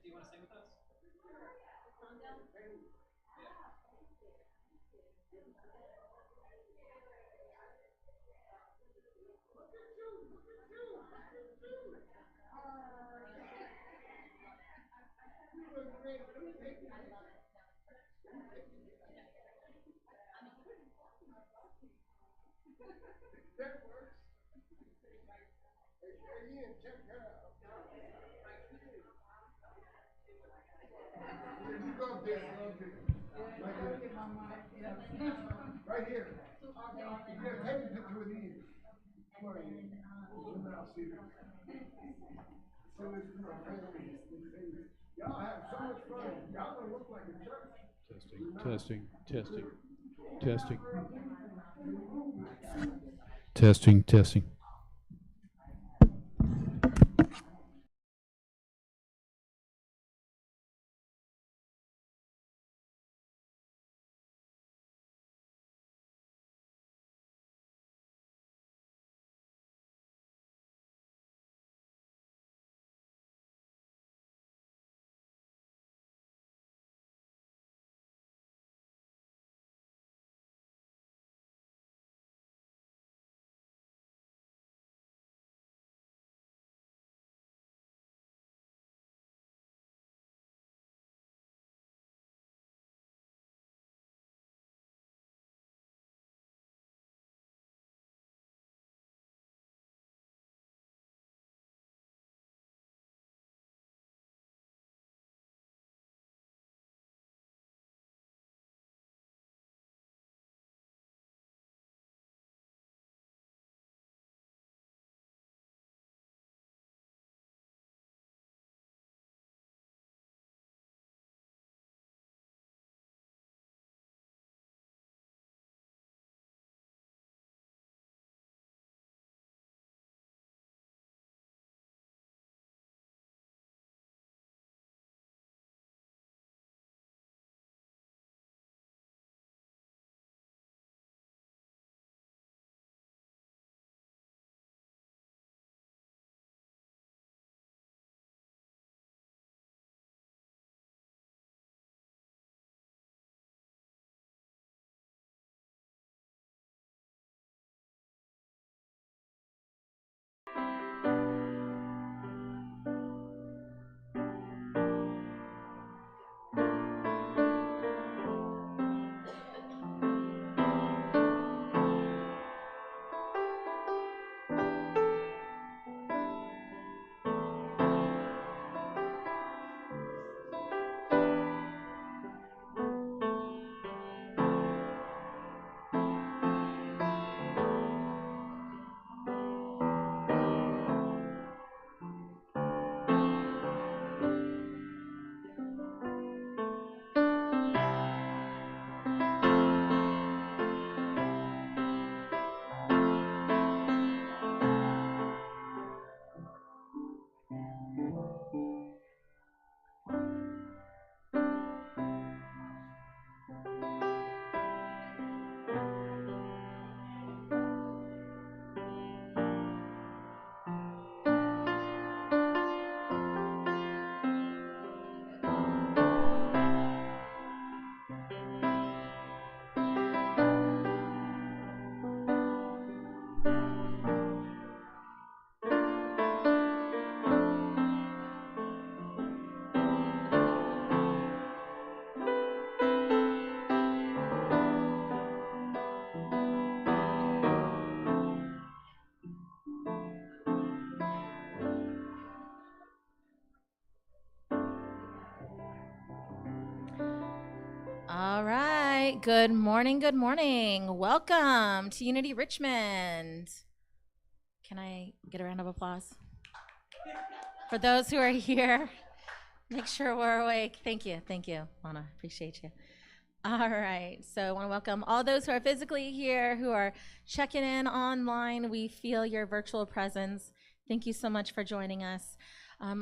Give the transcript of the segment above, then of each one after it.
Do you want to sing with us? You go up there, go up there. Right here. You gotta take a picture with Ian. Come on, Ian. Zoom out, see this. See this is my family. Y'all have so much fun. Y'all don't look like a church. Testing, testing, testing, testing, testing. All right. Good morning. Good morning. Welcome to Unity Richmond. Can I get a round of applause? For those who are here, make sure we're awake. Thank you. Thank you, Lana. Appreciate you. All right. So I want to welcome all those who are physically here, who are checking in online. We feel your virtual presence. Thank you so much for joining us.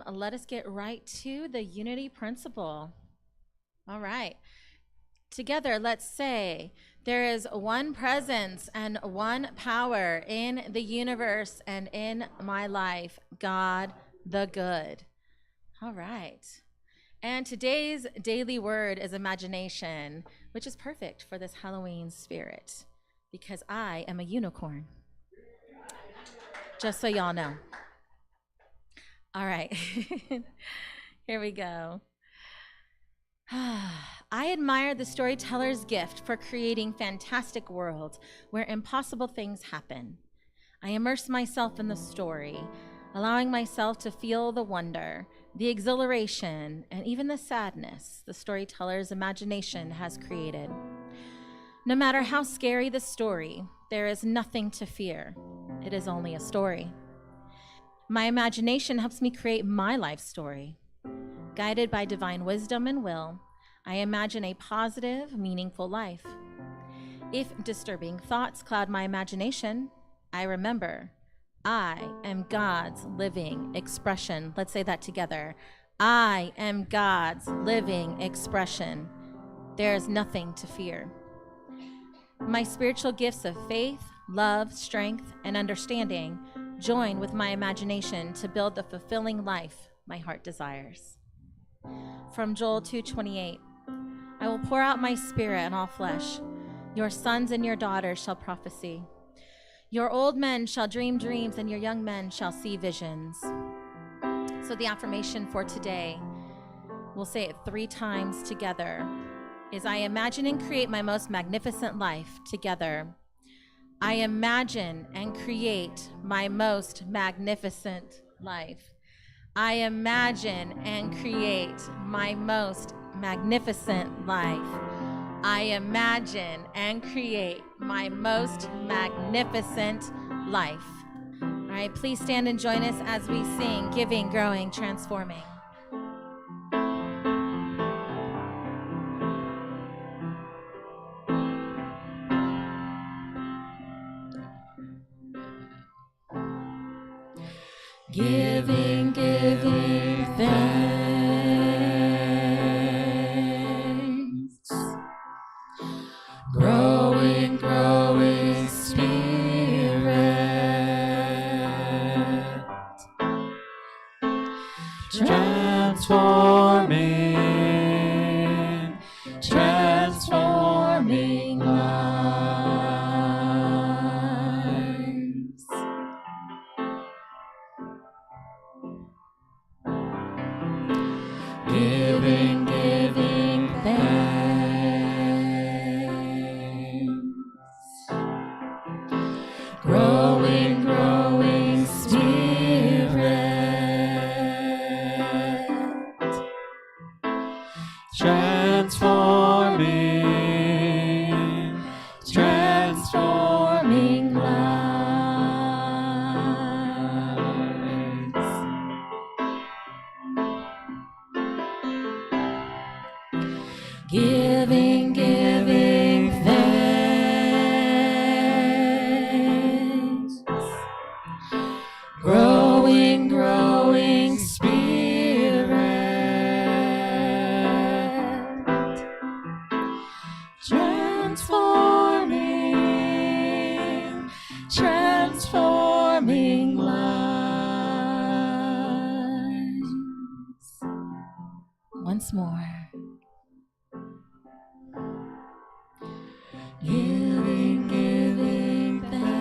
Let us get right to the Unity principle. All right. Together, let's say, there is one presence and one power in the universe and in my life, God the good. All right. And today's daily word is imagination, which is perfect for this Halloween spirit because I am a unicorn. Just so y'all know. All right. Here we go. I admire the storyteller's gift for creating fantastic worlds where impossible things happen. I immerse myself in the story, allowing myself to feel the wonder, the exhilaration, and even the sadness the storyteller's imagination has created. No matter how scary the story, there is nothing to fear. It is only a story. My imagination helps me create my life story. Guided by divine wisdom and will, I imagine a positive, meaningful life. If disturbing thoughts cloud my imagination, I remember I am God's living expression. Let's say that together. I am God's living expression. There is nothing to fear. My spiritual gifts of faith, love, strength, and understanding join with my imagination to build the fulfilling life my heart desires. From Joel 2:28, I will pour out my spirit on all flesh. Your sons and your daughters shall prophesy. Your old men shall dream dreams, and your young men shall see visions. So the affirmation for today, we'll say it 3 times together, is I imagine and create my most magnificent life together. I imagine and create my most magnificent life. I imagine and create my most magnificent life. I imagine and create my most magnificent life. All right, please stand and join us as we sing, Giving, Growing, Transforming. Giving, giving thanks. Growing, growing spirit. Transforming, transforming lives. Giving, giving thanks. Growing, growing spirit. Transforming, transforming lives. Giving, giving thanks. Growing, growing spirit. Transforming, transforming lives. Once more. Giving, giving thanks.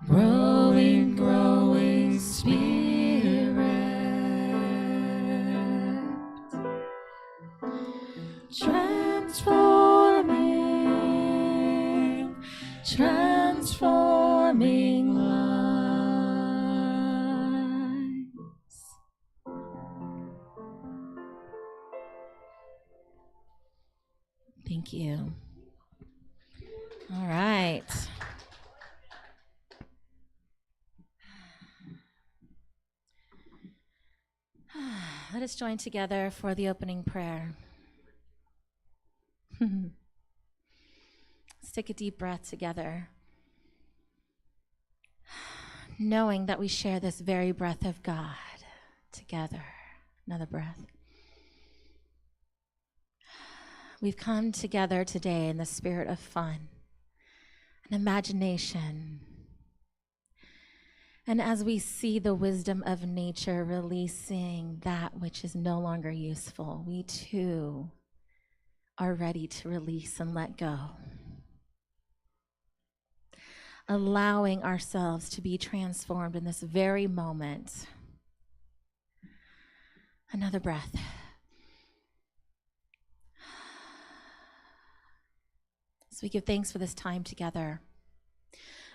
Growing, growing spirit. Transforming, transforming lives. you. All right. Let us join together for the opening prayer. Let's take a deep breath together, knowing that we share this very breath of God together. Another breath. We've come together today in the spirit of fun and imagination. And as we see the wisdom of nature releasing that which is no longer useful, we too are ready to release and let go, allowing ourselves to be transformed in this very moment. Another breath. So we give thanks for this time together.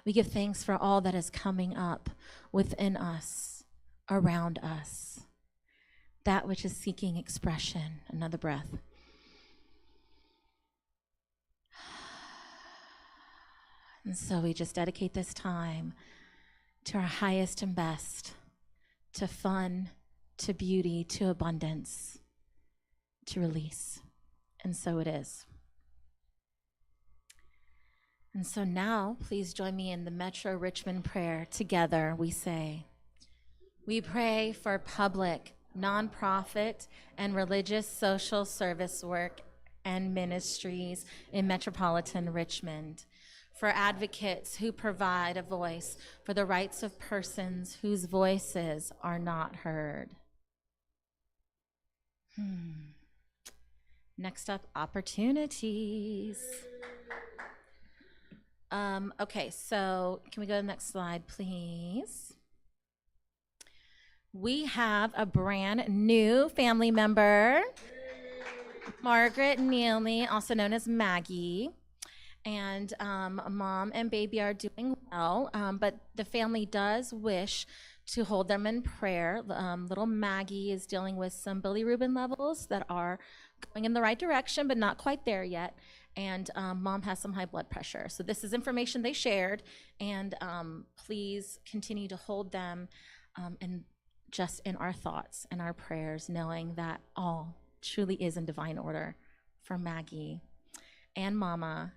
We give thanks for all that is coming up within us, around us, that which is seeking expression. Another breath. And so we just dedicate this time to our highest and best, to fun, to beauty, to abundance, to release. And so it is. And so now, please join me in the Metro Richmond prayer. Together we say, we pray for public, nonprofit, and religious social service work and ministries in metropolitan Richmond, for advocates who provide a voice for the rights of persons whose voices are not heard. Next up, opportunities. Okay, so can we go to the next slide, please? We have a brand new family member, Margaret Neely, also known as Maggie. And mom and baby are doing well, but the family does wish to hold them in prayer. Little Maggie is dealing with some bilirubin levels that are going in the right direction, but not quite there yet. And mom has some high blood pressure. So this is information they shared, and please continue to hold them and just in our thoughts and our prayers, knowing that all truly is in divine order for Maggie and mama.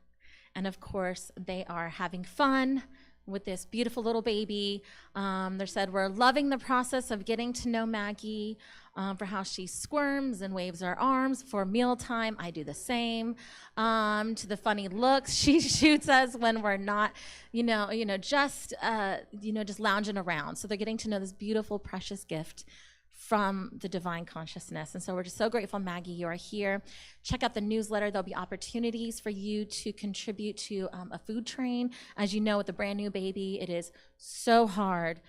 And of course, they are having fun with this beautiful little baby. They said, we're loving the process of getting to know Maggie, for how she squirms and waves her arms for mealtime. I do the same. To the funny looks she shoots us when we're not, just lounging around. So they're getting to know this beautiful, precious gift from the divine consciousness. And so we're just so grateful, Maggie, you are here. Check out the newsletter. There'll be opportunities for you to contribute to a food train. As you know, with a brand new baby, it is so hard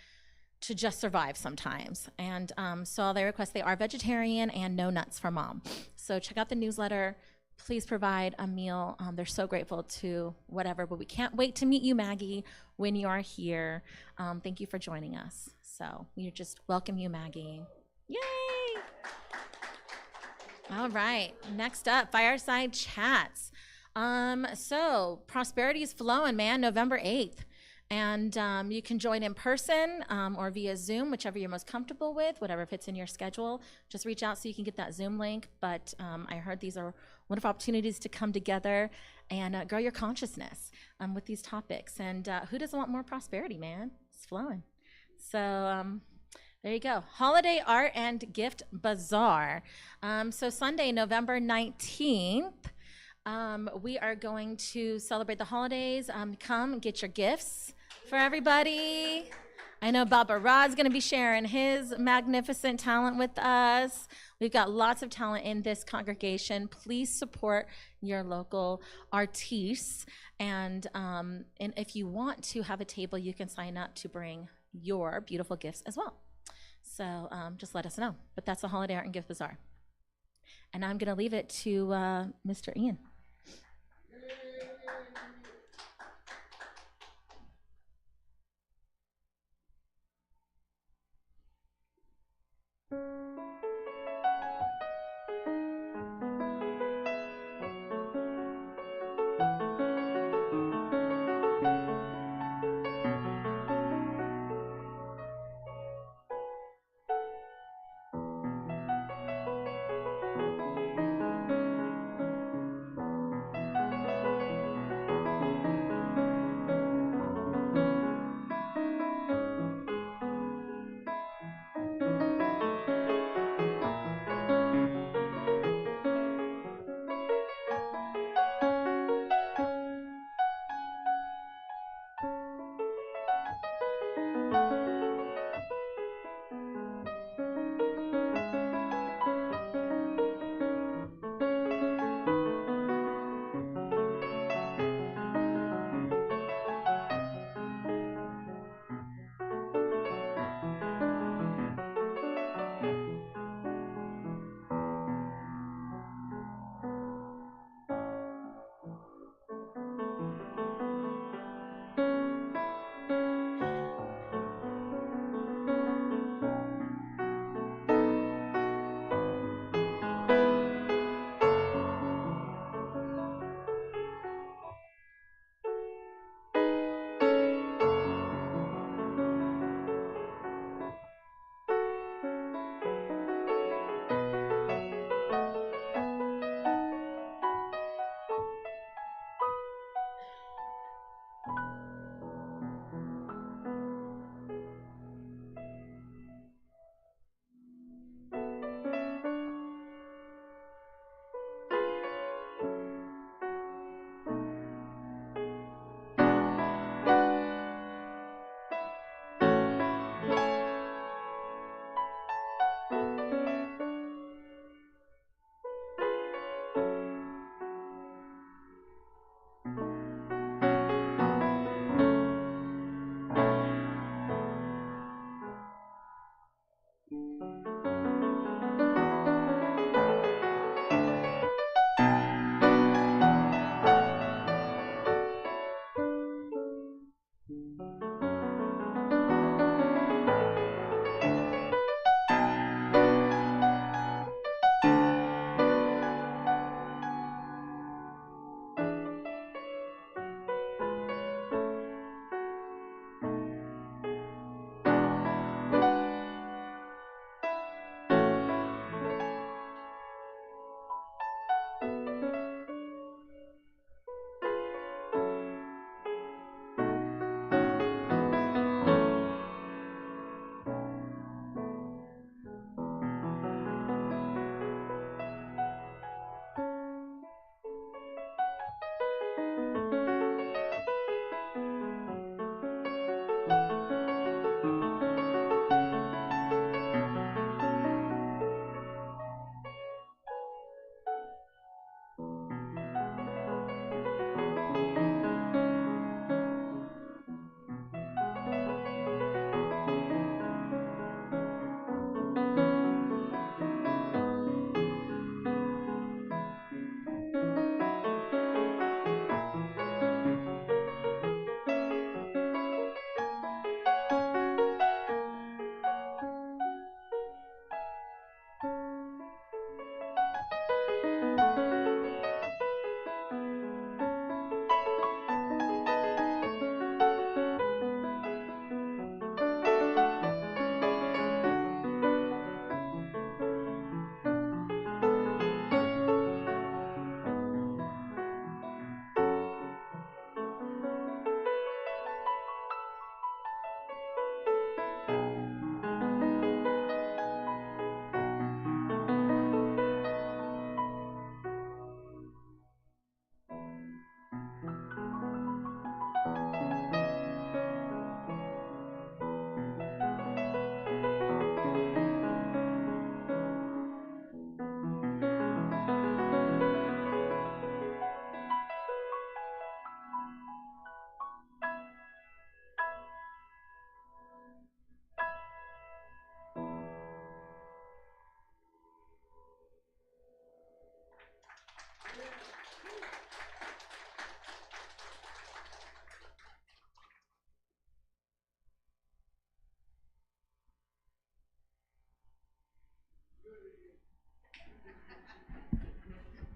to just survive sometimes. And so all they request, they are vegetarian and no nuts for mom. So check out the newsletter. Please provide a meal. They're so grateful to whatever, but we can't wait to meet you, Maggie, when you are here. Thank you for joining us. So we just welcome you, Maggie. Yay! All right, next up, fireside chats. So prosperity is flowing, man, November 8th. And you can join in person or via Zoom, whichever you're most comfortable with, whatever fits in your schedule. Just reach out so you can get that Zoom link. But I heard these are wonderful opportunities to come together and grow your consciousness with these topics. And who doesn't want more prosperity, man? It's flowing. So there you go. Holiday Art and Gift Bazaar. So Sunday, November 19th, we are going to celebrate the holidays. Come get your gifts for everybody. I know Baba Rod's going to be sharing his magnificent talent with us. We've got lots of talent in this congregation. Please support your local artistes. And if you want to have a table, you can sign up to bring your beautiful gifts as well. So just let us know. But that's the Holiday Art and Gift Bazaar. And I'm going to leave it to Mr. Ian.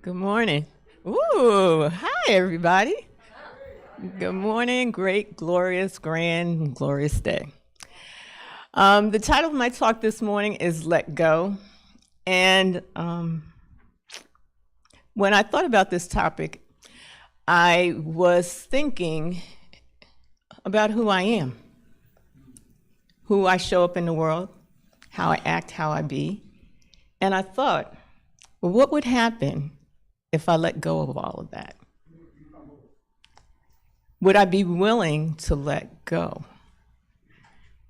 Good morning. Ooh, hi everybody. Good morning, great, glorious, grand, glorious day. The title of my talk this morning is Let Go. And when I thought about this topic, I was thinking about who I am, who I show up in the world, how I act, how I be. And I thought, well, what would happen if I let go of all of that? Would I be willing to let go?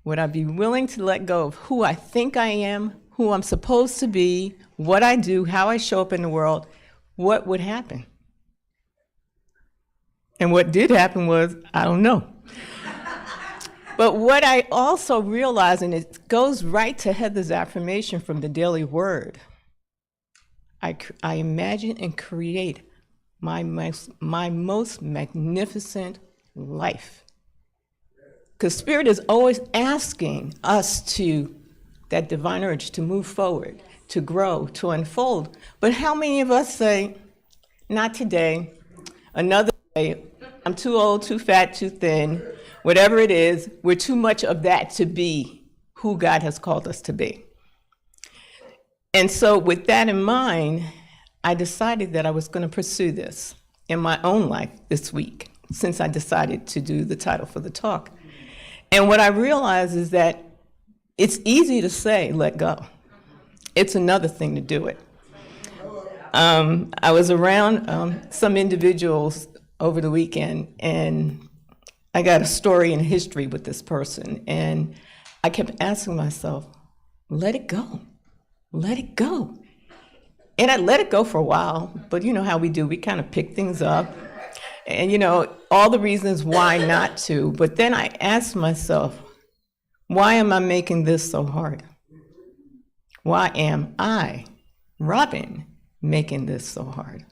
Would I be willing to let go of who I think I am, who I'm supposed to be, what I do, how I show up in the world? What would happen? And what did happen was, I don't know. But what I also realized, and it goes right to Heather's affirmation from the Daily Word, I imagine and create my most magnificent life. Because Spirit is always asking us to, that divine urge, to move forward, to grow, to unfold. But how many of us say, not today, another day, I'm too old, too fat, too thin, whatever it is, we're too much of that to be who God has called us to be. And so with that in mind, I decided that I was going to pursue this in my own life this week, since I decided to do the title for the talk. And what I realized is that it's easy to say, let go. It's another thing to do it. I was around some individuals over the weekend, and I got a story and history with this person, and I kept asking myself, let it go. Let it go. And I let it go for a while, but you know how we do, we kind of pick things up. And you know, all the reasons why not to, but then I asked myself, why am I making this so hard? Why am I, Robin, making this so hard?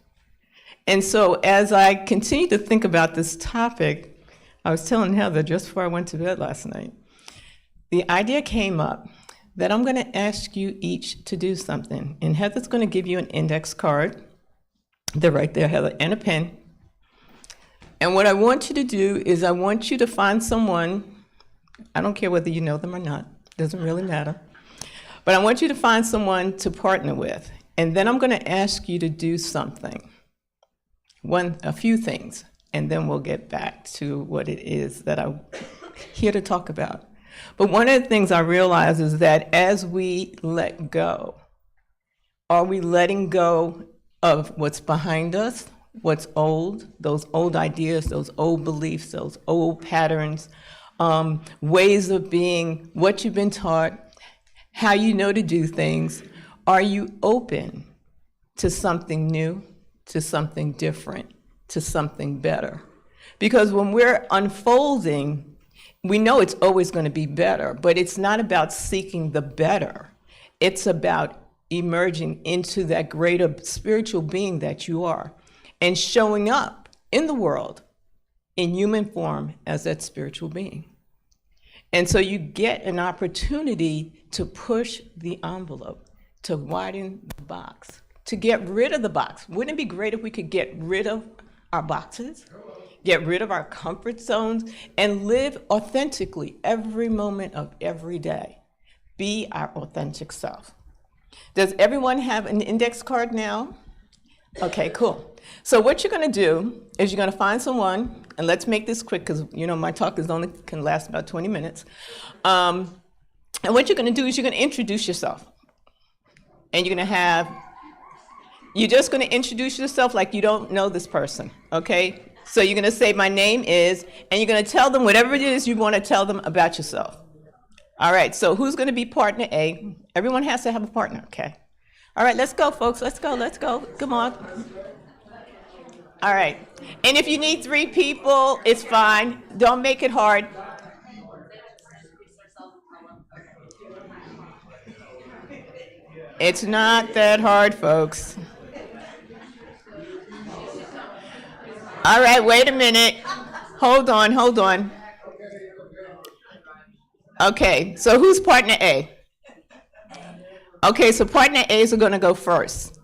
And so as I continued to think about this topic, I was telling Heather just before I went to bed last night, the idea came up that I'm going to ask you each to do something. And Heather's going to give you an index card. They're right there, Heather, and a pen. And what I want you to do is I want you to find someone, I don't care whether you know them or not, doesn't really matter, but I want you to find someone to partner with. And then I'm going to ask you to do something, a few things, and then we'll get back to what it is that I'm here to talk about. But one of the things I realize is that as we let go, are we letting go of what's behind us, what's old, those old ideas, those old beliefs, those old patterns, ways of being, what you've been taught, how you know to do things? Are you open to something new, to something different, to something better? Because when we're unfolding, we know it's always going to be better, but it's not about seeking the better. It's about emerging into that greater spiritual being that you are and showing up in the world in human form as that spiritual being. And so you get an opportunity to push the envelope, to widen the box, to get rid of the box. Wouldn't it be great if we could get rid of our boxes? Get rid of our comfort zones and live authentically every moment of every day. Be our authentic self. Does everyone have an index card now? Okay, cool. So what you're going to do is you're going to find someone, and let's make this quick because you know my talk can last about 20 minutes. And what you're going to do is you're going to introduce yourself, and you're just going to introduce yourself like you don't know this person. Okay. So you're going to say, my name is, and you're going to tell them whatever it is you want to tell them about yourself. All right, so who's going to be partner A? Everyone has to have a partner, okay? All right, let's go, folks. Let's go. Come on. All right. And if you need 3 people, it's fine. Don't make it hard. It's not that hard, folks. All right, wait a minute. Hold on. Okay, so who's partner A? Okay, so partner A's are going to go first.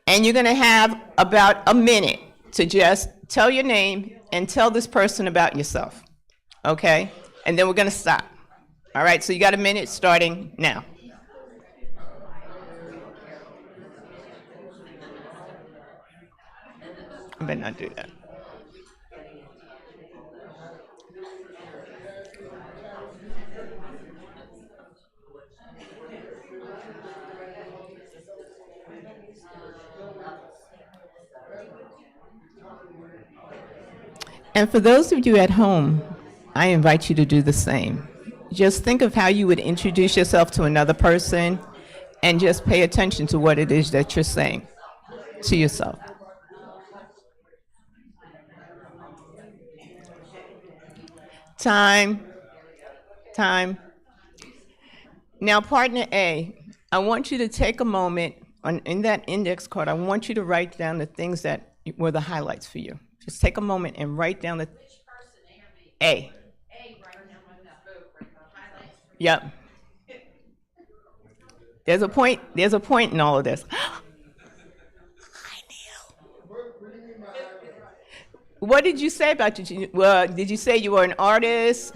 And you're going to have about a minute to just tell your name and tell this person about yourself. Okay? And then we're going to stop. All right, so you got a minute starting now. I better not do that. And for those of you at home, I invite you to do the same. Just think of how you would introduce yourself to another person and just pay attention to what it is that you're saying to yourself. Time. Time. Now, partner A, I want you to take a moment in that index card. I want you to write down the things that were the highlights for you. Just take a moment and write down the A. Yep. There's a point in all of this. I knew. What did you say about you? Well, did you say you were an artist,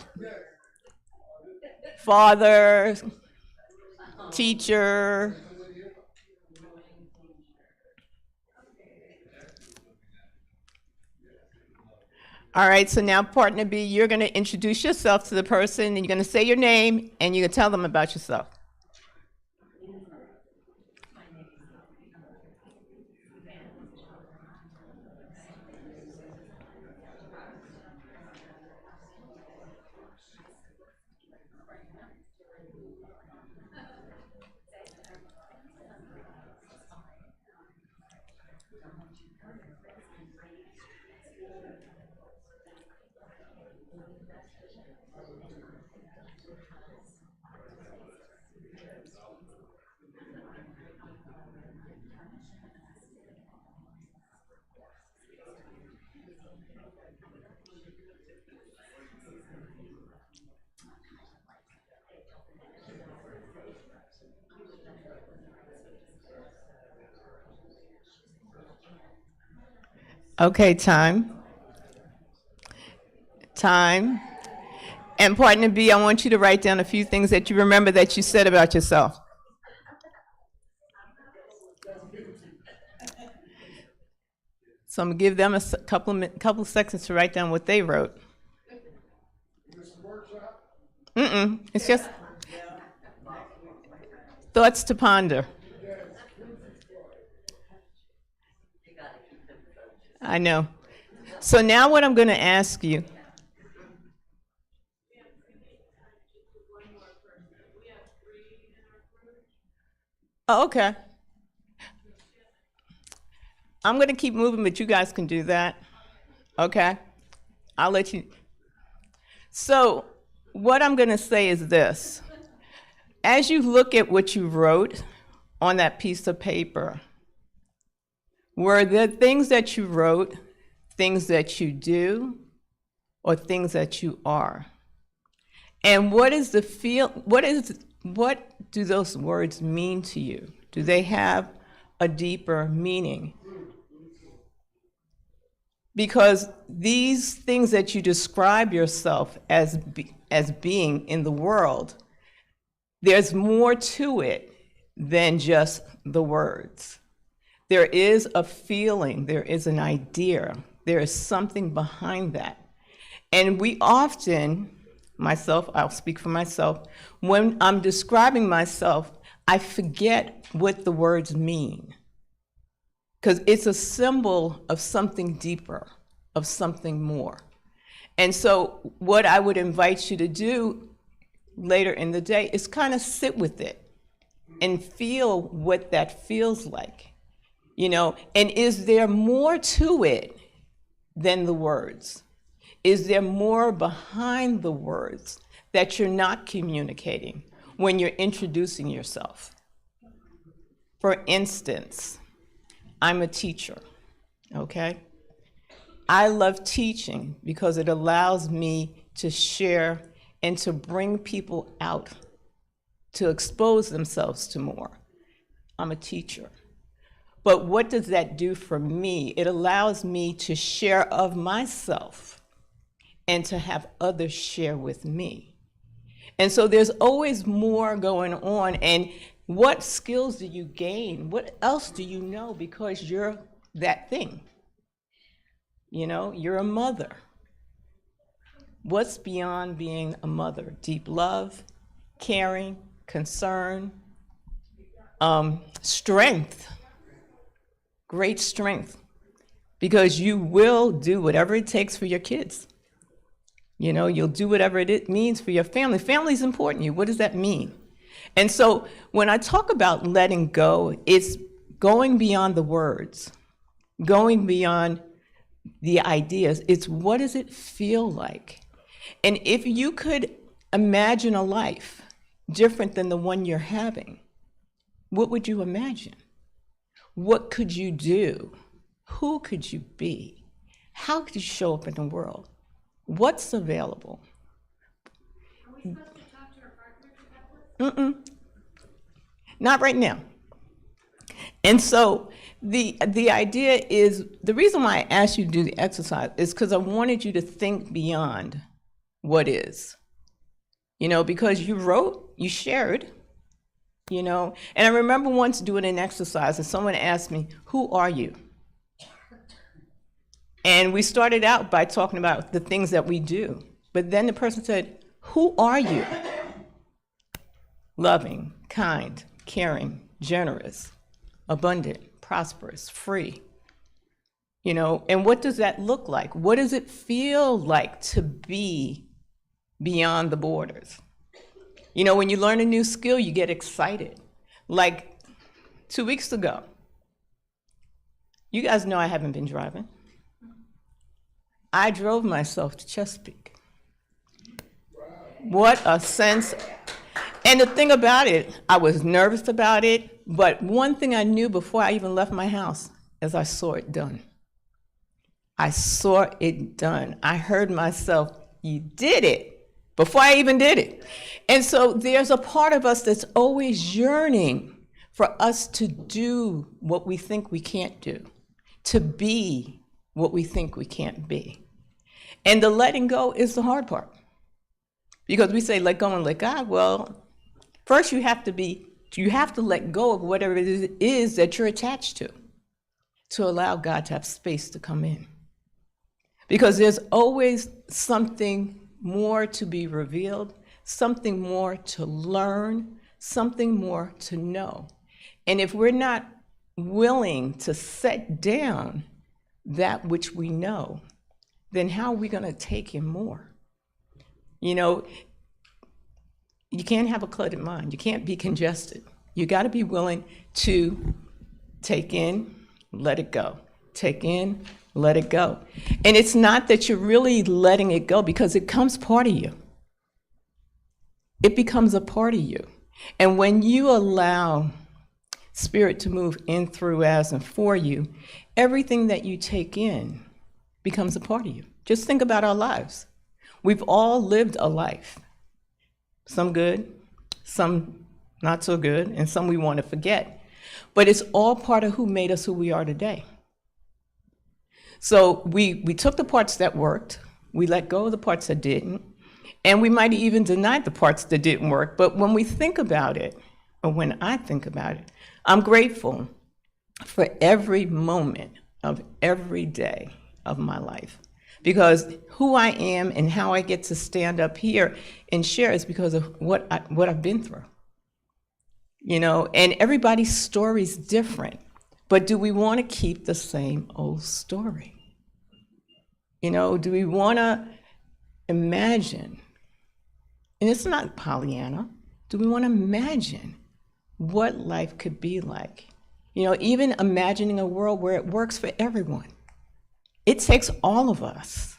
father, teacher? All right, so now partner B, you're going to introduce yourself to the person, and you're going to say your name, and you're going to tell them about yourself. Okay, time. Time. And partner B, I want you to write down a few things that you remember that you said about yourself. So I'm going to give them a couple seconds to write down what they wrote. It's just thoughts to ponder. I know. So now what I'm going to ask you. Oh, okay. I'm going to keep moving, but you guys can do that. Okay? I'll let you. So what I'm going to say is this. As you look at what you wrote on that piece of paper, were the things that you wrote things that you do or things that you are? And what do those words mean to you? Do they have a deeper meaning? Because these things that you describe yourself as being in the world, there's more to it than just the words. There is a feeling, there is an idea, there is something behind that. And we often, I'll speak for myself, when I'm describing myself, I forget what the words mean. Because it's a symbol of something deeper, of something more. And so what I would invite you to do later in the day is kind of sit with it and feel what that feels like. And is there more to it than the words? Is there more behind the words that you're not communicating when you're introducing yourself? For instance, I'm a teacher, okay? I love teaching because it allows me to share and to bring people out, to expose themselves to more. I'm a teacher. But what does that do for me? It allows me to share of myself and to have others share with me. And so there's always more going on. And what skills do you gain? What else do you know because you're that thing? You know, you're a mother. What's beyond being a mother? Deep love, caring, concern, strength, great strength, because you will do whatever it takes for your kids. You know, you'll do whatever it means for your family. Family is important to you. What does that mean? And so when I talk about letting go, it's going beyond the words, going beyond the ideas. It's what does it feel like? And if you could imagine a life different than the one you're having, what would you imagine? What could you do? Who could you be? How could you show up in the world? What's available? Are we supposed to talk to our partners about this? Not right now. And so the idea is, the reason why I asked you to do the exercise is because I wanted you to think beyond what is. You know, because you wrote, you shared, you know. And I remember once doing an exercise and someone asked me, who are you? And we started out by talking about the things that we do. But then the person said, who are you? Loving, kind, caring, generous, abundant, prosperous, free. You know, and what does that look like? What does it feel like to be beyond the borders? You know, when you learn a new skill, you get excited. Like 2 weeks ago, you guys know I haven't been driving. I drove myself to Chesapeake. What a sense. And the thing about it, I was nervous about it, but one thing I knew before I even left my house is I saw it done. I saw it done. I heard myself, you did it, before I even did it. And so there's a part of us that's always yearning for us to do what we think we can't do, to be what we think we can't be. And the letting go is the hard part. Because we say let go and let God. Well, first you have to let go of whatever it is that you're attached to allow God to have space to come in. Because there's always something more to be revealed, something more to learn, something more to know. And if we're not willing to set down that which we know, then how are we going to take in more? You know, you can't have a cluttered mind. You can't be congested. You got to be willing to take in, let it go. Take in, let it go. And it's not that you're really letting it go because it becomes part of you. It becomes a part of you. And when you allow Spirit to move in, through, as, and for you, everything that you take in becomes a part of you. Just think about our lives. We've all lived a life. Some good, some not so good, and some we want to forget. But it's all part of who made us who we are today. So we took the parts that worked, we let go of the parts that didn't, and we might even deny the parts that didn't work. But when we think about it, or when I think about it, I'm grateful for every moment of every day of my life. Because who I am and how I get to stand up here and share is because of what I've been through. You know, and everybody's story is different. But do we want to keep the same old story? You know, do we want to imagine, and it's not Pollyanna, do we want to imagine what life could be like? You know, even imagining a world where it works for everyone. It takes all of us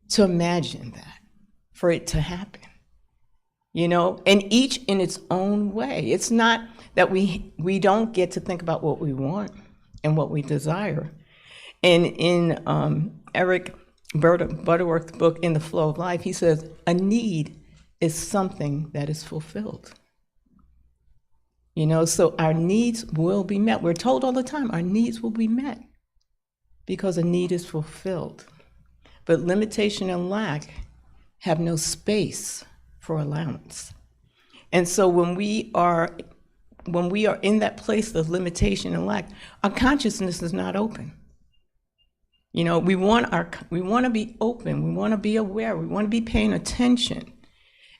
to imagine that, for it to happen. You know, and each in its own way. It's not that we don't get to think about what we want and what we desire. And in Eric Butterworth's book, In the Flow of Life, he says, a need is something that is fulfilled. So our needs will be met. We're told all the time our needs will be met because a need is fulfilled. But limitation and lack have no space for allowance. And so when we are in that place of limitation and lack, our consciousness is not open. We want to be open, we want to be aware, we want to be paying attention.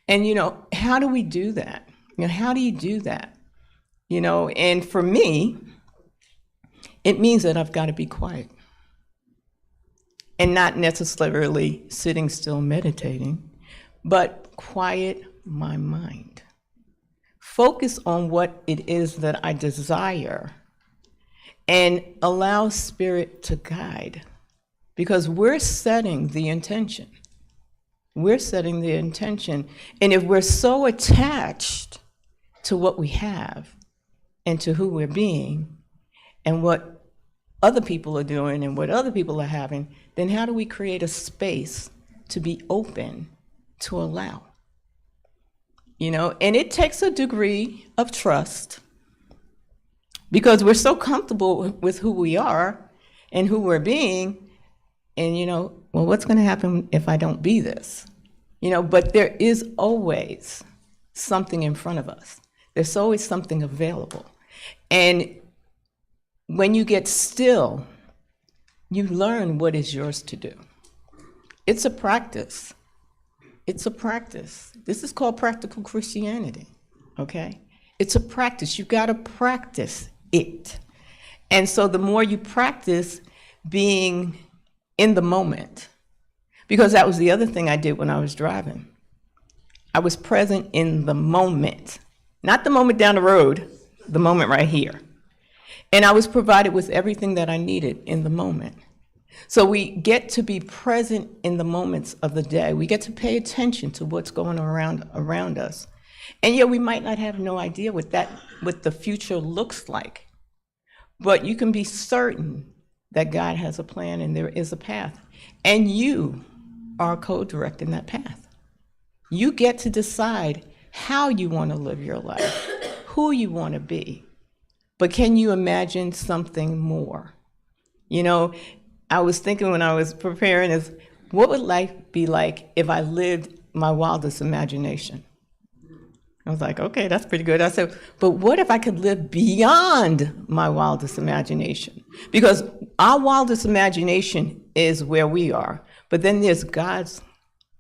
And how do we do that? How do you do that? And for me, it means that I've got to be quiet and not necessarily sitting still meditating, but quiet my mind. Focus on what it is that I desire and allow Spirit to guide, because we're setting the intention. We're setting the intention. And if we're so attached to what we have and to who we're being and what other people are doing and what other people are having, then how do we create a space to be open to allow? And it takes a degree of trust, because we're so comfortable with who we are and who we're being. And, well, what's going to happen if I don't be this? But there is always something in front of us. There's always something available. And when you get still, you learn what is yours to do. It's a practice. It's a practice. This is called practical Christianity, okay? It's a practice. You've got to practice it. And so the more you practice being in the moment, because that was the other thing I did when I was driving. I was present in the moment, not the moment down the road, the moment right here. And I was provided with everything that I needed in the moment. So we get to be present in the moments of the day. We get to pay attention to what's going on around us. And yeah, we might not have no idea what the future looks like, but you can be certain that God has a plan and there is a path. And you are co-directing that path. You get to decide how you want to live your life, who you want to be. But can you imagine something more? I was thinking when I was preparing is, what would life be like if I lived my wildest imagination? I was like, okay, that's pretty good. I said, but what if I could live beyond my wildest imagination? Because our wildest imagination is where we are, but then there's God's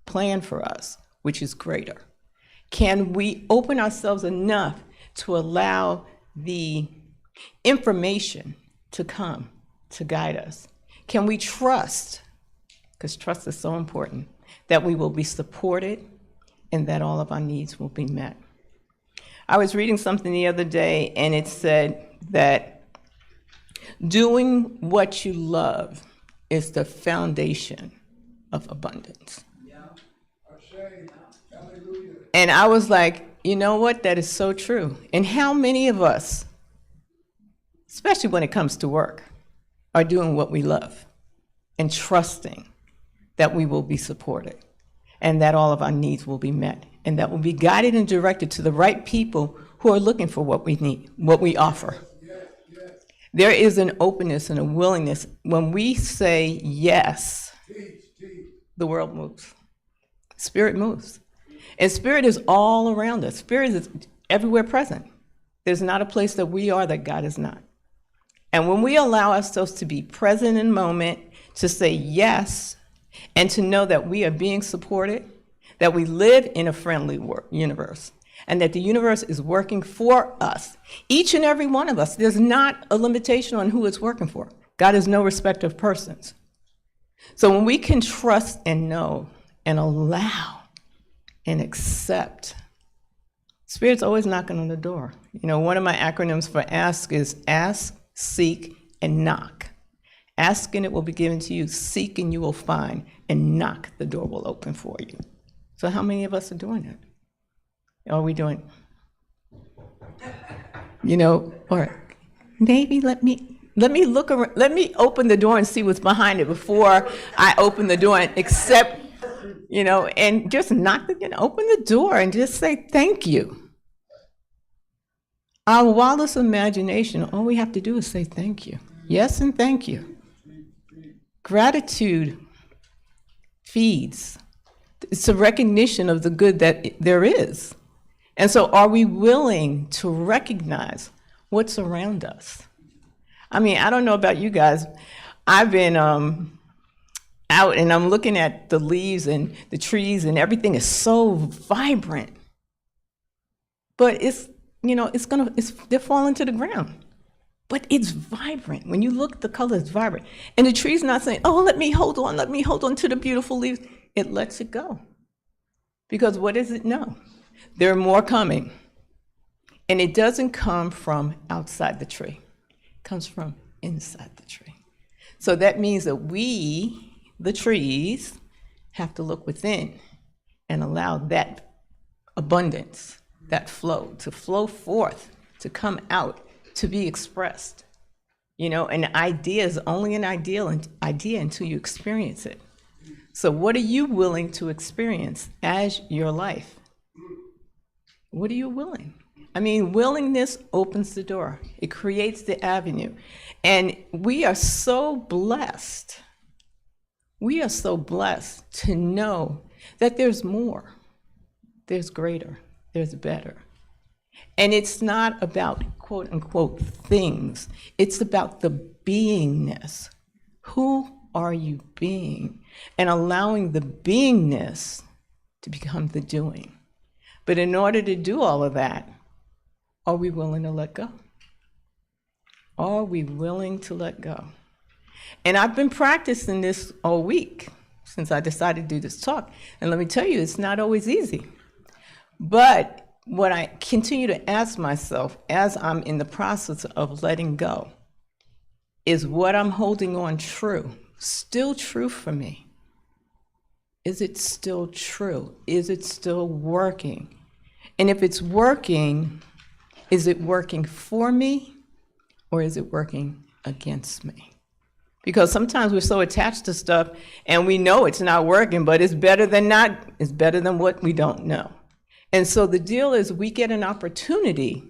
plan for us, which is greater. Can we open ourselves enough to allow the information to come to guide us? Can we trust, because trust is so important, that we will be supported and that all of our needs will be met? I was reading something the other day, and it said that doing what you love is the foundation of abundance. And I was like, you know what? That is so true. And how many of us, especially when it comes to work, are doing what we love and trusting that we will be supported and that all of our needs will be met and that will be guided and directed to the right people who are looking for what we need, what we offer. There is an openness and a willingness. When we say yes, the world moves. Spirit moves. And Spirit is all around us. Spirit is everywhere present. There's not a place that we are that God is not. And when we allow ourselves to be present in the moment, to say yes, and to know that we are being supported, that we live in a friendly universe, and that the universe is working for us, each and every one of us, there's not a limitation on who it's working for. God is no respecter of persons. So when we can trust and know and allow and accept, Spirit's always knocking on the door. One of my acronyms for ask is ask, seek, and knock. Ask and it will be given to you. Seek and you will find. And knock, the door will open for you. So how many of us are doing it? Are we doing, or maybe let me look around, let me open the door and see what's behind it before I open the door and accept, and just open the door and just say thank you. Our wildest imagination, all we have to do is say thank you. Yes, and thank you. Gratitude feeds. It's a recognition of the good that there is. And so are we willing to recognize what's around us? I mean, I don't know about you guys. I've been out and I'm looking at the leaves and the trees and everything is so vibrant. But they're falling to the ground. But it's vibrant. When you look, the color is vibrant. And the tree's not saying, oh, let me hold on to the beautiful leaves. It lets it go. Because what does it know? There are more coming. And it doesn't come from outside the tree. It comes from inside the tree. So that means that we, the trees, have to look within and allow that abundance, that flow, to flow forth, to come out, to be expressed. An idea is only an idea until you experience it. So what are you willing to experience as your life? What are you willing? I mean, willingness opens the door. It creates the avenue. And we are so blessed. We are so blessed to know that there's more, there's greater, there's better. And it's not about quote unquote things. It's about the beingness. Who are you being? And allowing the beingness to become the doing. But in order to do all of that, are we willing to let go? Are we willing to let go? And I've been practicing this all week since I decided to do this talk. And let me tell you, it's not always easy. But what I continue to ask myself as I'm in the process of letting go is what I'm holding on true, still true for me? Is it still true? Is it still working? And if it's working, is it working for me or is it working against me? Because sometimes we're so attached to stuff and we know it's not working, but it's better than what we don't know. And so the deal is we get an opportunity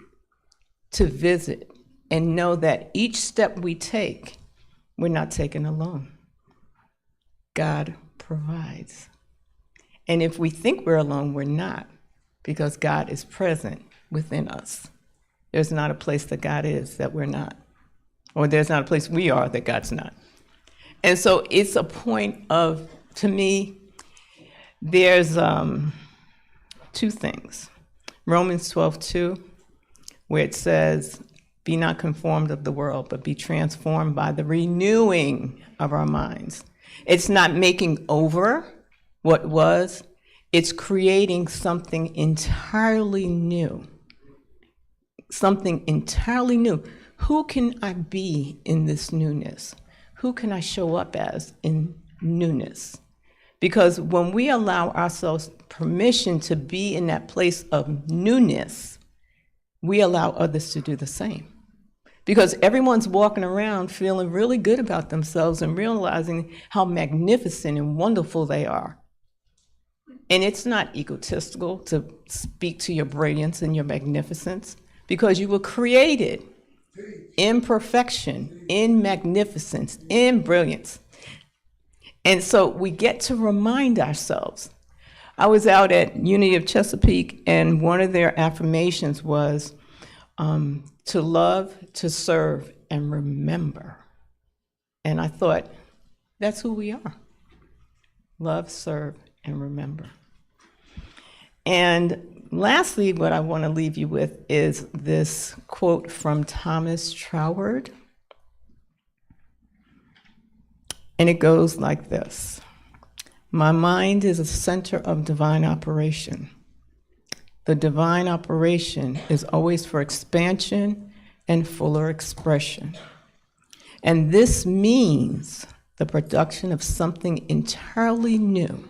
to visit and know that each step we take, we're not taking alone. God provides. And if we think we're alone, we're not, because God is present within us. There's not a place that God is that we're not, or there's not a place we are that God's not. And so it's a point of, to me, there's two things. Romans 12:2, where it says, be not conformed of the world, but be transformed by the renewing of our minds. It's not making over what was, it's creating something entirely new. Something entirely new. Who can I be in this newness? Who can I show up as in newness? Because when we allow ourselves permission to be in that place of newness, we allow others to do the same. Because everyone's walking around feeling really good about themselves and realizing how magnificent and wonderful they are. And it's not egotistical to speak to your brilliance and your magnificence, because you were created in perfection, in magnificence, in brilliance. And so we get to remind ourselves. I was out at Unity of Chesapeake, and one of their affirmations was to love, to serve, and remember. And I thought, that's who we are. Love, serve, and remember. And lastly, what I want to leave you with is this quote from Thomas Troward. And it goes like this. My mind is a center of divine operation. The divine operation is always for expansion and fuller expression. And this means the production of something entirely new,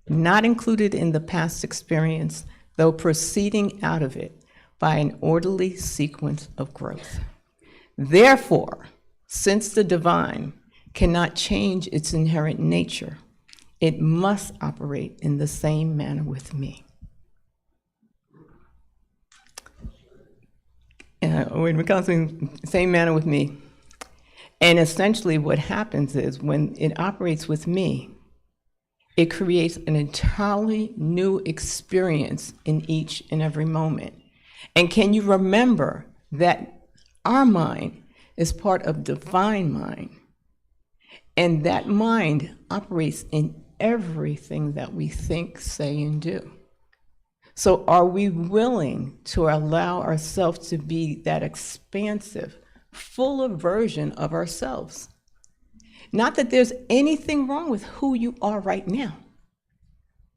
not included in the past experience, though proceeding out of it by an orderly sequence of growth. Therefore, since the divine cannot change its inherent nature, it must operate in the same manner with me. when it comes to same manner with me. And essentially what happens is when it operates with me, it creates an entirely new experience in each and every moment. And can you remember that our mind is part of divine mind? And that mind operates in everything that we think, say, and do. So are we willing to allow ourselves to be that expansive, fuller version of ourselves? Not that there's anything wrong with who you are right now,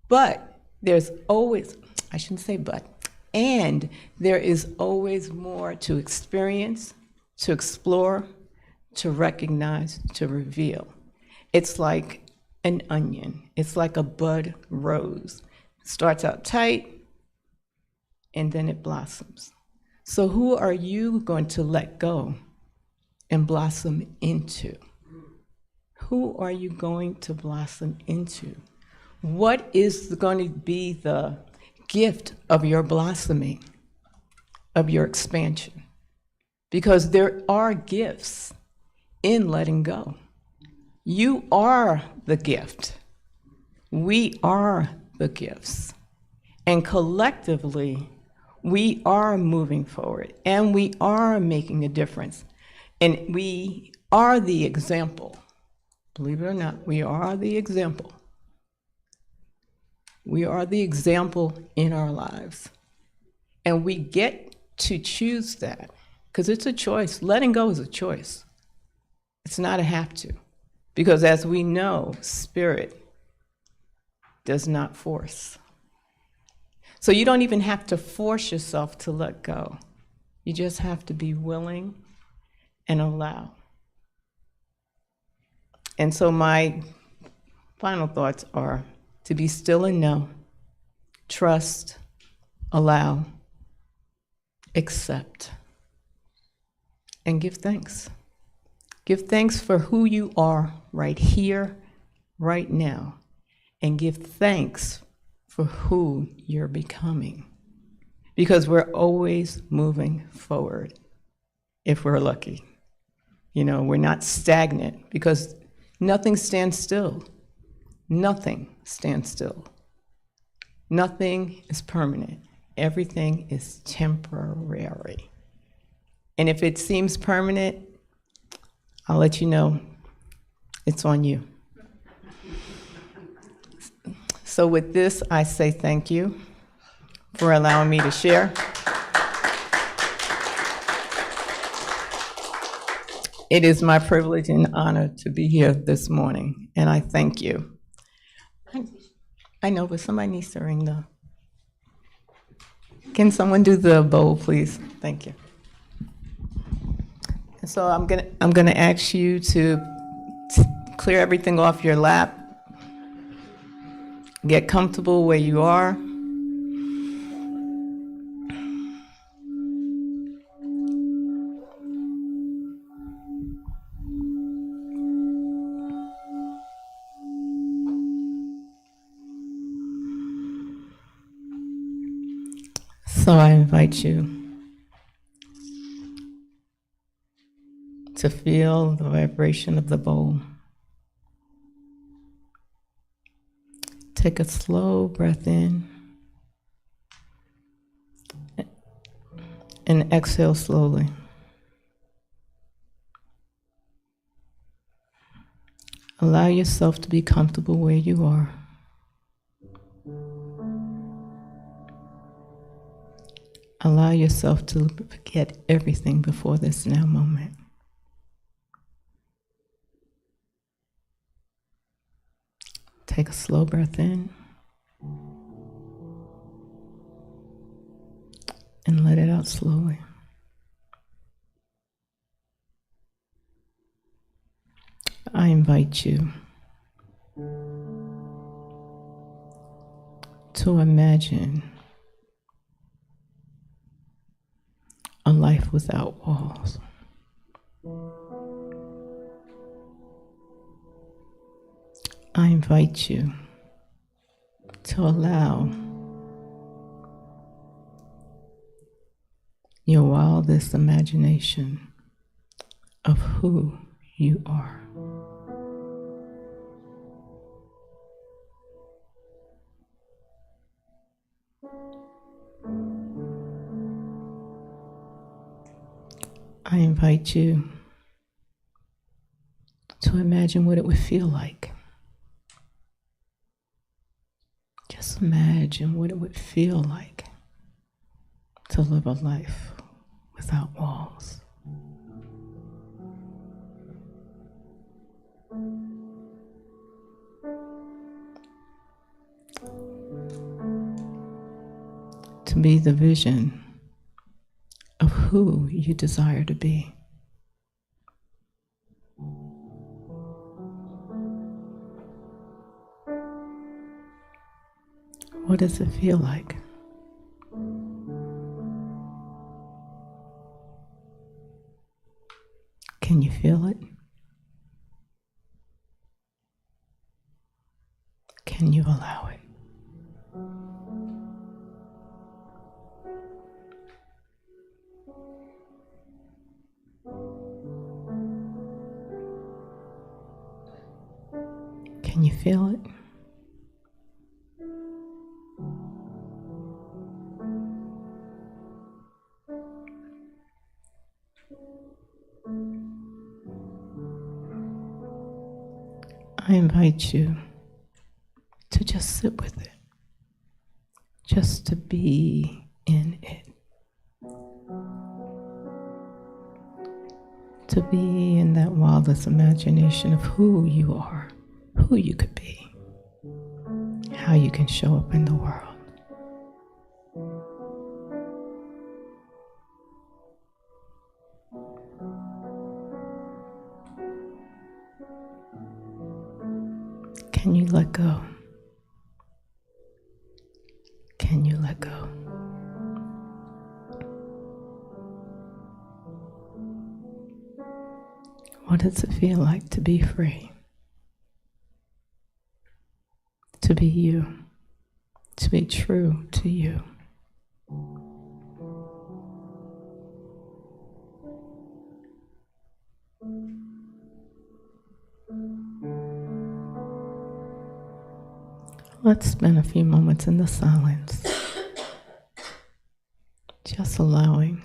but there's always, I shouldn't say but, and there is always more to experience, to explore, to recognize, to reveal. It's like an onion. It's like a bud rose. It starts out tight, and then it blossoms. So who are you going to let go and blossom into? Who are you going to blossom into? What is going to be the gift of your blossoming, of your expansion? Because there are gifts in letting go. You are the gift. We are the gifts. And collectively, we are moving forward and we are making a difference. And we are the example. Believe it or not, we are the example. We are the example in our lives. And we get to choose that because it's a choice. Letting go is a choice. It's not a have to. Because as we know, spirit does not force. So you don't even have to force yourself to let go. You just have to be willing and allow. And so my final thoughts are to be still and know, trust, allow, accept, and give thanks. Give thanks for who you are right here, right now, and give thanks for who you're becoming. Because we're always moving forward, if we're lucky. You know, we're not stagnant, because nothing stands still. Nothing stands still. Nothing is permanent. Everything is temporary. And if it seems permanent, I'll let you know it's on you. So with this, I say thank you for allowing me to share. It is my privilege and honor to be here this morning, and I thank you. I know, but somebody needs to ring the... Can someone do the bowl, please? Thank you. And so I'm gonna ask you to clear everything off your lap. Get comfortable where you are. So I invite you to feel the vibration of the bowl. Take a slow breath in and exhale slowly. Allow yourself to be comfortable where you are. Allow yourself to forget everything before this now moment. Take a slow breath in and let it out slowly. I invite you to imagine a life without walls. I invite you to allow your wildest imagination of who you are. I invite you to imagine what it would feel like. Just imagine what it would feel like to live a life without walls. To be the vision of who you desire to be. What does it feel like? Can you feel it? Can you allow it? Can you feel it? I invite you to just sit with it, just to be in it, to be in that wildest imagination of who you are, who you could be, how you can show up in the world. Can you let go? Can you let go? What does it feel like to be free? To be you, to be true to you. Let's spend a few moments in the silence, just allowing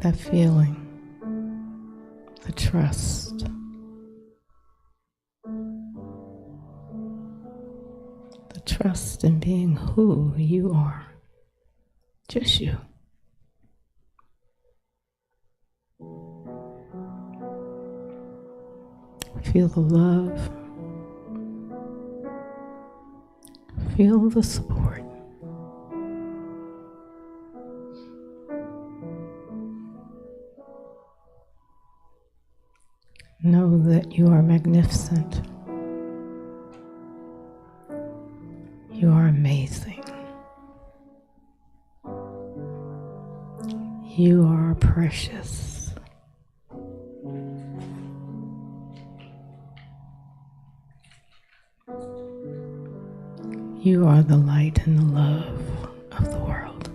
that feeling, the trust, the trust in being who you are, just you. Feel the love. Feel the support. Know that you are magnificent. You are amazing. You are precious. You are the light and the love of the world.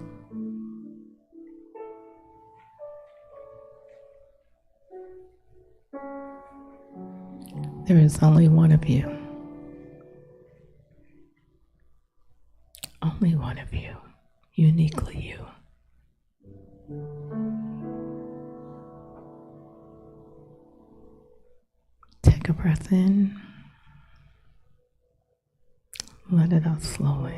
There is only one of you. Only one of you, uniquely you. Take a breath in. Let it out slowly.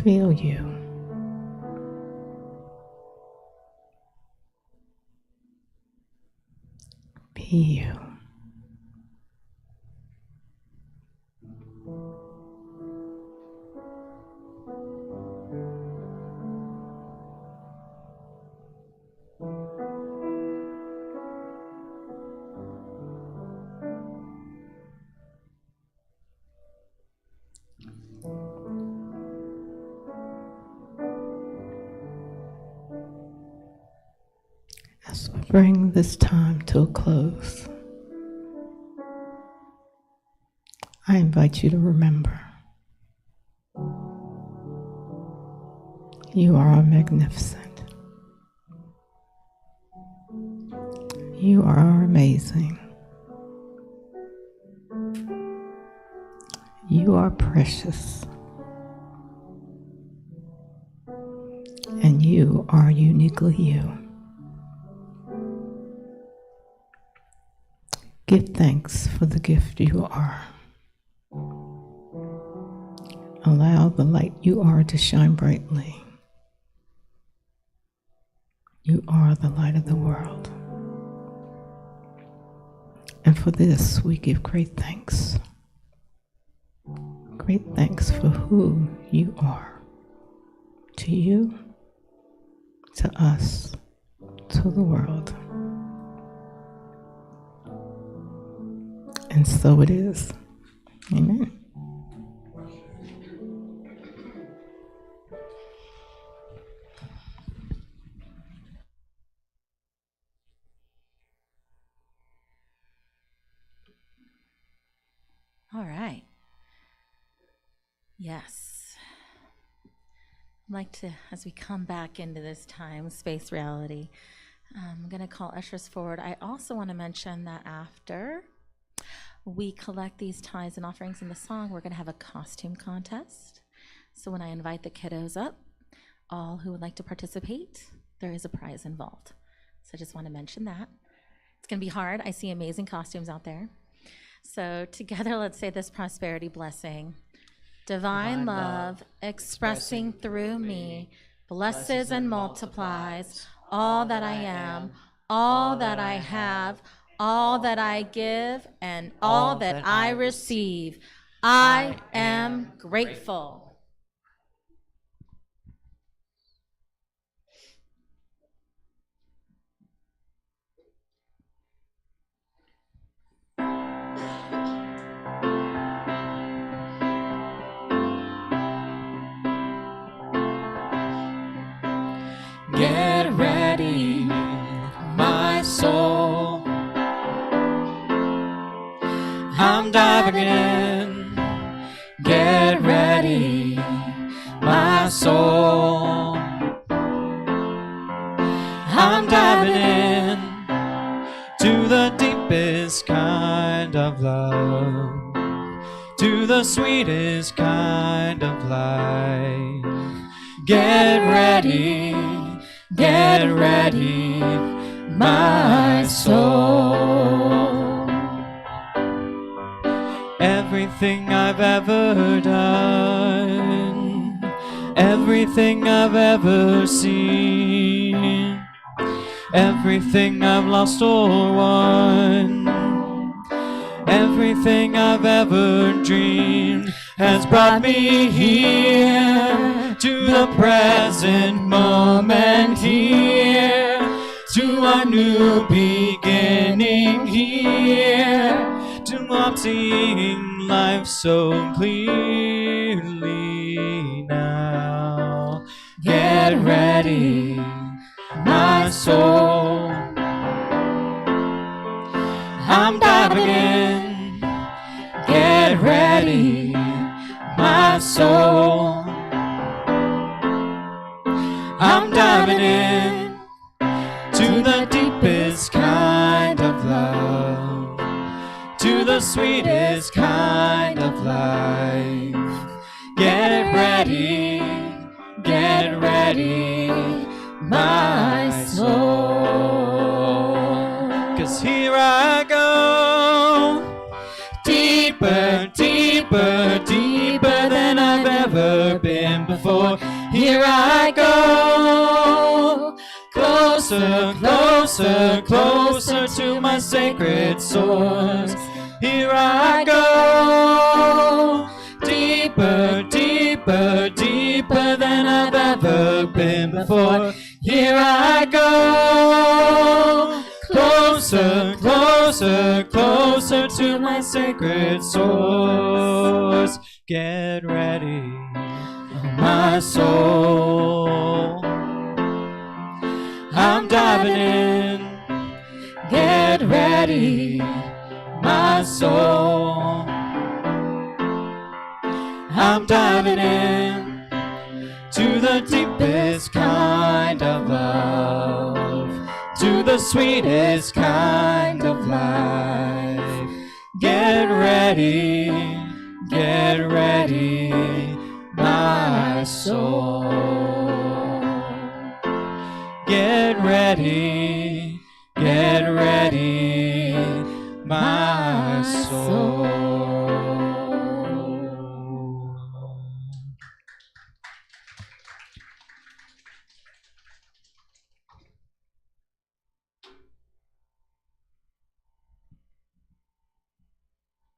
Feel you. Be you. As we bring this time to a close, I invite you to remember you are magnificent. You are amazing. You are precious. And you are uniquely you. Give thanks for the gift you are. Allow the light you are to shine brightly. You are the light of the world. And for this, we give great thanks. Great thanks for who you are. To you, to us, to the world. And so it is. Amen. All right. Yes. I'd like to, as we come back into this time, space, reality, I'm going to call ushers forward. I also want to mention that after we collect these tithes and offerings in the song, we're going to have a costume contest. So when I invite the kiddos up, all who would like to participate, there is a prize involved. So I just want to mention that. It's going to be hard. I see amazing costumes out there. So together, let's say this prosperity blessing. Divine love expressing through me, blesses and multiplies all that I am, all that I have, all that I give, and all that I receive. I am grateful. Get ready, my soul. I'm diving in. Get ready, my soul. I'm diving in to the deepest kind of love, to the sweetest kind of life. Get ready, my soul. Everything I've ever done, everything I've ever seen, everything I've lost or won, everything I've ever dreamed has brought me here to the present moment here, to a new beginning here, to I'm seeing life so clearly now. Get ready, my soul. I'm diving in. Get ready, my soul. I'm diving in to the deepest kind of love, to the sweetest kind of life. Get ready, my soul. 'Cause here I go, deeper, deeper, deeper than I've ever been before. Here I go, closer, closer, closer to my sacred source. Here I go, deeper, deeper, deeper than I've ever been before. Here I go, closer, closer, closer to my sacred source. Get ready, my soul. I'm diving in. Get ready, my soul. I'm diving in to the deepest kind of love, to the sweetest kind of life. Get ready, my soul. Get ready, my soul.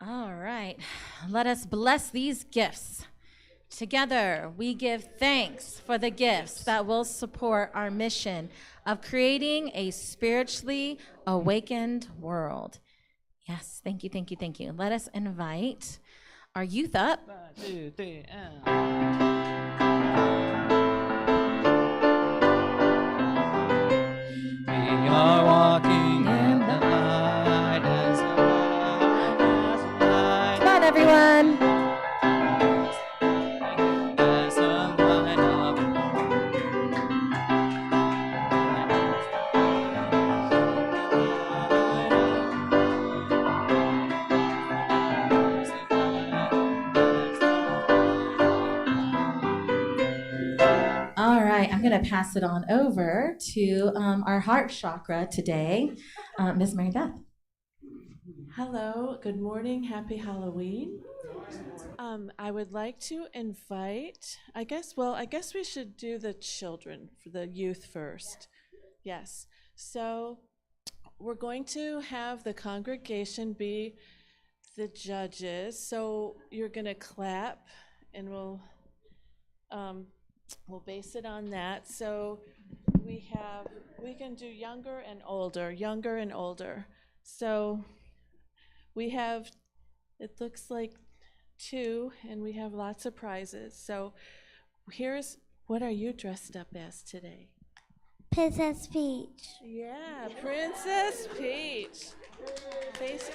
All right, let us bless these gifts. Together, we give thanks for the gifts that will support our mission of creating a spiritually awakened world. Yes, thank you, thank you, thank you. Let us invite our youth up. 1, 2, 3, We are walking in the light as the light. Come on, everyone. As the light of All right, I'm going to pass it on over to our heart chakra today, Ms. Mary Beth. Hello, good morning, happy Halloween. I would like to invite, I guess we should do the children, for the youth first. Yes, so we're going to have the congregation be the judges. So you're going to clap and we'll base it on that. So we can do younger and older. So we have, it looks like 2, and we have lots of prizes. So what are you dressed up as today? Princess Peach. Yeah, Princess Peach.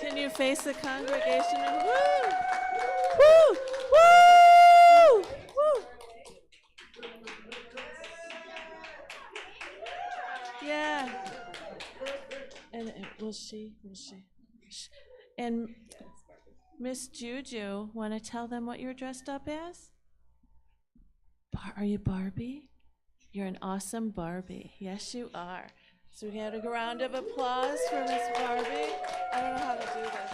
Can you face the congregation and woo! Woo! Woo! Woo! Yeah. And will she? And Miss Juju, want to tell them what you're dressed up as? Are you Barbie? You're an awesome Barbie. Yes, you are. So we had a round of applause for Miss Barbie. I don't know how to do this.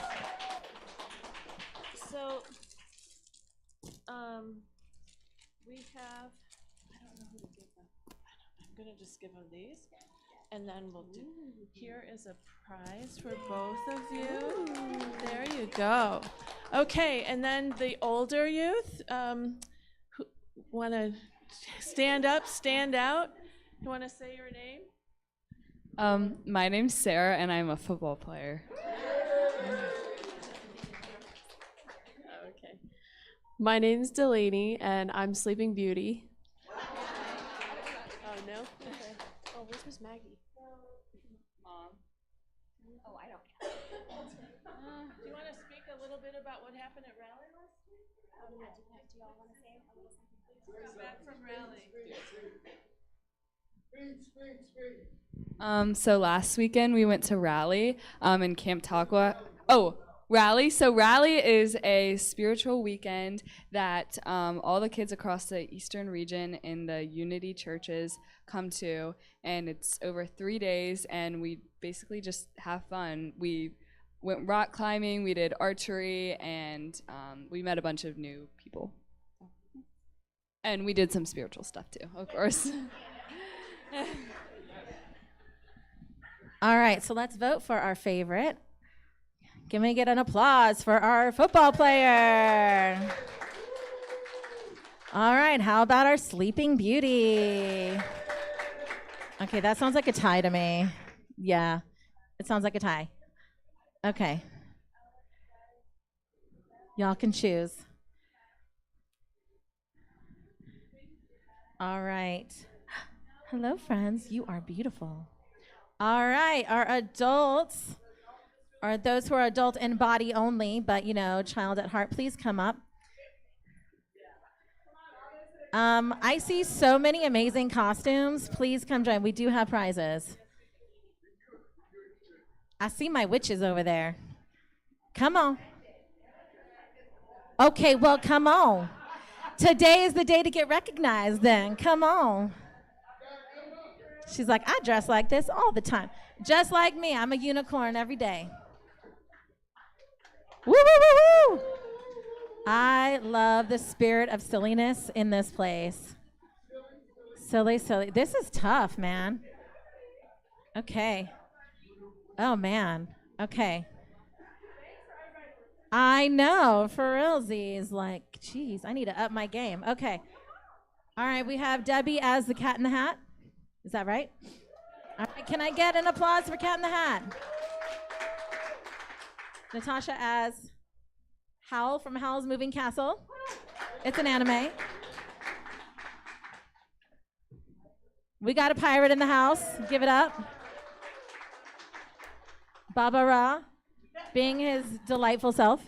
So, we have, I don't know who to give them. I'm going to just give them these. And then here is a prize for both of you. There you go. Okay, and then the older youth, who want to stand up, stand out? You want to say your name? My name's Sarah, and I'm a football player. Okay. My name's Delaney, and I'm Sleeping Beauty. Oh, no? Okay. Oh, where's Miss Maggie? Mom. Oh, I don't know. Do you want to speak a little bit about what happened at Rally last week? Do y'all want to say a little something, please? We're back from Rally. So last weekend we went to Rally in Camp Taqua. Rally. So Rally is a spiritual weekend that all the kids across the eastern region in the Unity churches come to, and it's over 3 days, and we basically just have fun. We went rock climbing, we did archery, and we met a bunch of new people. And we did some spiritual stuff too, of course. All right, so let's vote for our favorite. Can we get an applause for our football player? All right, how about our Sleeping Beauty? Okay, that sounds like a tie to me. Yeah, it sounds like a tie. Okay. Y'all can choose. All right. Hello, friends. You are beautiful. All right, our adults, or those who are adult in body only, but, child at heart, please come up. I see so many amazing costumes. Please come join. We do have prizes. I see my witches over there. Come on. Okay, well, come on. Today is the day to get recognized then. Come on. She's like, I dress like this all the time. Just like me. I'm a unicorn every day. Woo, woo, woo, woo. I love the spirit of silliness in this place. Silly, silly. This is tough, man. Okay. Oh, man. Okay. I know, for realsies. Like, geez, I need to up my game. Okay. All right, we have Debbie as the Cat in the Hat. Is that right? All right, can I get an applause for Cat in the Hat? Natasha as Howl from Howl's Moving Castle. It's an anime. We got a pirate in the house. Give it up. Baba Ra, being his delightful self.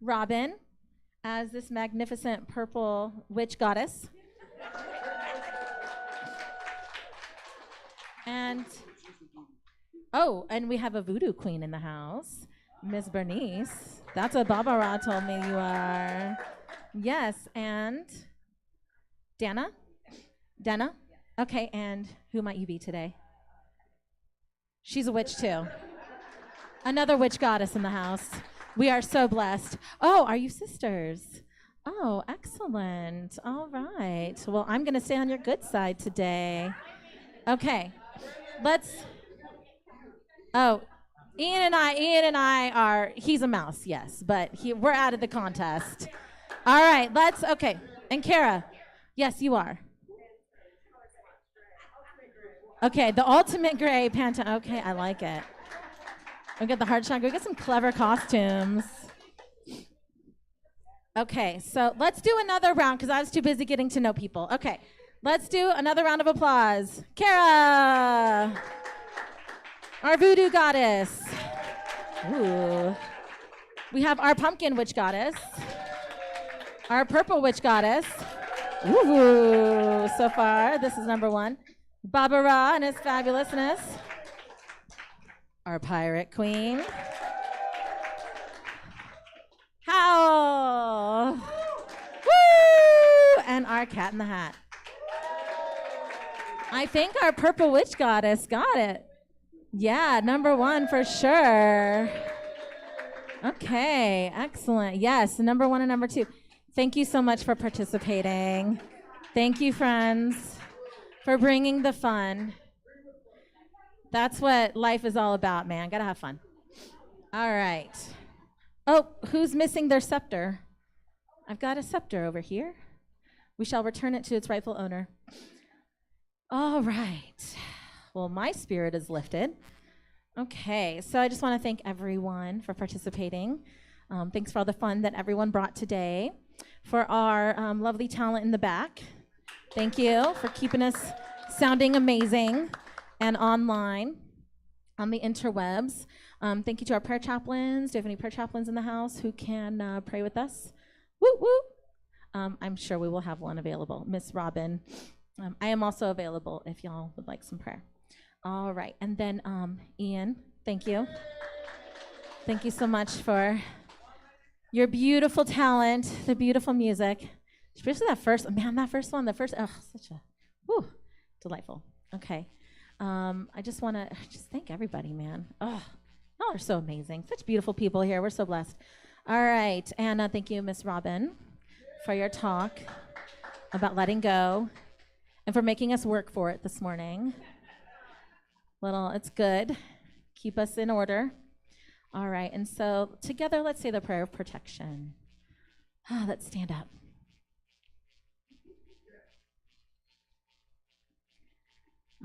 Robin as this magnificent purple witch goddess. And we have a voodoo queen in the house, Miss Bernice. That's what Baba Ra told me you are. Yes, and Dana? Okay, and who might you be today? She's a witch too. Another witch goddess in the house. We are so blessed. Oh, are you sisters? Oh, excellent. All right. Well, I'm going to stay on your good side today. Okay. Ian and I are, he's a mouse, yes, but we're out of the contest. All right, okay. And Kara, yes, you are. Okay, the ultimate gray Pantone. Okay, I like it. We got the hard shot. We got some clever costumes. Okay, so let's do another round because I was too busy getting to know people. Okay, let's do another round of applause. Kara, our voodoo goddess. Ooh. We have our pumpkin witch goddess, our purple witch goddess. Ooh, so far, this is number one. Baba Ra and his fabulousness. Our pirate queen. Howl. Woo! And our cat in the hat. I think our purple witch goddess got it. Yeah, number one for sure. Okay, excellent. Yes, number one and number two. Thank you so much for participating. Thank you, friends, for bringing the fun. That's what life is all about, man. Gotta have fun. All right. Oh, who's missing their scepter? I've got a scepter over here. We shall return it to its rightful owner. All right. Well, my spirit is lifted. Okay, so I just want to thank everyone for participating. Thanks for all the fun that everyone brought today. For our lovely talent in the back, thank you for keeping us sounding amazing and online on the interwebs. Thank you to our prayer chaplains. Do you have any prayer chaplains in the house who can pray with us? Woo, woo. I'm sure we will have one available. Miss Robin, I am also available if y'all would like some prayer. All right, and then Ian, thank you. Thank you so much for your beautiful talent, the beautiful music, especially that first one, such a, whew, delightful. Okay, I just want to thank everybody, man. Oh, y'all are so amazing. Such beautiful people here. We're so blessed. All right, and thank you, Miss Robin, for your talk about letting go and for making us work for it this morning. It's good. Keep us in order. All right, and so together, let's say the prayer of protection. Let's stand up.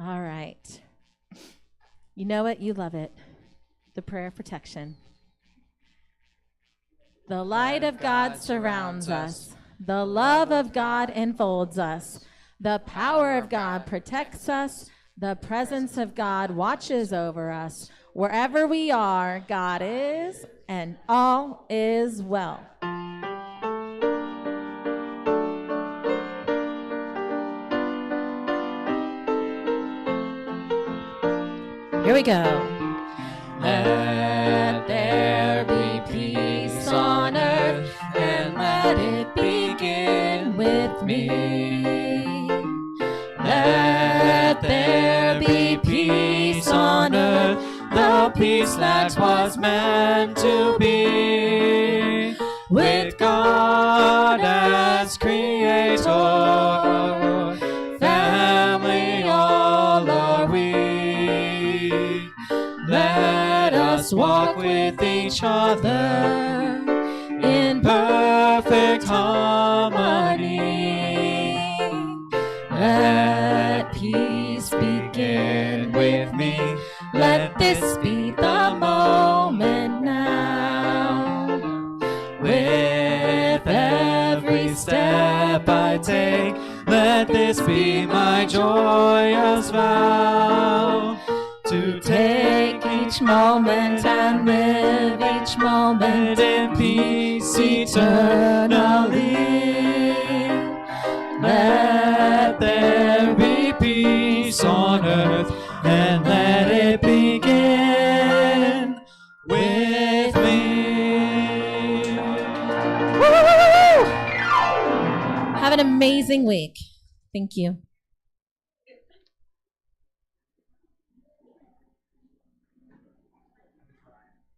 All right. You know it, you love it. The prayer of protection. The light of God surrounds us. The love of God enfolds us. The power of God protects us. The presence of God watches over us. Wherever we are, God is, and all is well. Here we go. Let there be peace on earth, and let it begin with me. Let there be peace on earth, the peace that was meant to be. With God as creator, family all are we. Let us walk with each other in perfect harmony. Let peace begin with me. Let this be the moment now. With every step I take, let this be my joyous vow. To take each moment and live each moment in peace eternally. Let there be peace on earth, and let it begin with me. Have an amazing week. Thank you.